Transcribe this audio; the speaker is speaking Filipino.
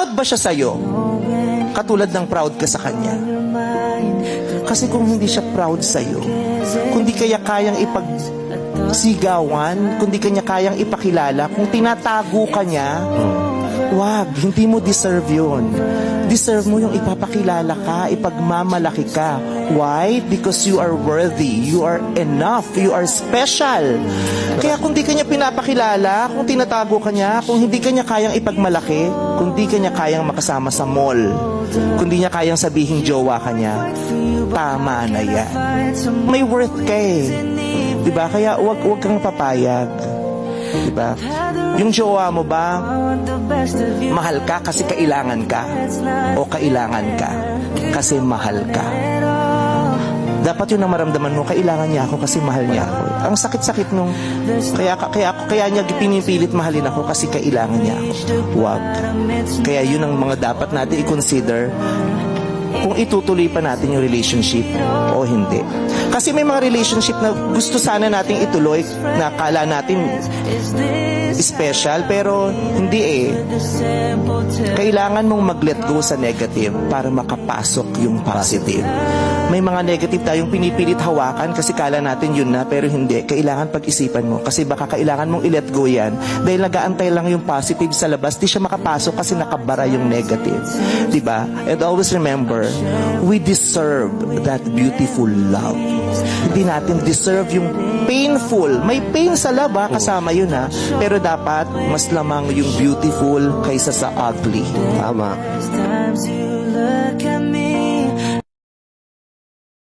Proud ba siya sa'yo? Katulad ng proud ka sa kanya. Kasi kung hindi siya proud sa'yo, kung di kaya kayang ipagsigawan, kung di kanya kayang ipakilala, kung tinatago ka niya, wag, hindi mo deserve yun. Deserve mo yung ipapakilala ka, ipagmamalaki ka. Why? Because you are worthy, you are enough, you are special. Kaya kung di kanya pinapakilala, kung tinatago ka niya, kung hindi kanya kayang ipagmalaki, kung di kanya kayang makasama sa mall, kung di niya kayang sabihin jowa ka niya, tama na yan. May worth ka eh. Diba? Kaya wag kang papayag. Diba? Yung jowa mo ba, mahal ka kasi kailangan ka? O kailangan ka kasi mahal ka? Dapat yun ang maramdaman mo, kailangan niya ako kasi mahal niya ako. Ang sakit-sakit nung, kaya niya pinipilit mahalin ako kasi kailangan niya ako. Wag. Kaya yun ang mga dapat natin i-consider kung itutuloy pa natin yung relationship o hindi. Kasi may mga relationship na gusto sana nating ituloy na kala natin special pero hindi eh. Kailangan mong mag-let go sa negative para makapasok yung positive. May mga negative tayong pinipilit hawakan kasi kala natin yun na pero hindi. Kailangan pag-isipan mo kasi baka kailangan mong i-let go yan dahil nag-aantay lang yung positive sa labas, di siya makapasok kasi nakabara yung negative. Diba? And always remember, we deserve that beautiful love. Hindi natin deserve yung painful. May pain sa love ha, kasama yun ha. Pero dapat mas lamang yung beautiful kaysa sa ugly. Tama. Times you look at me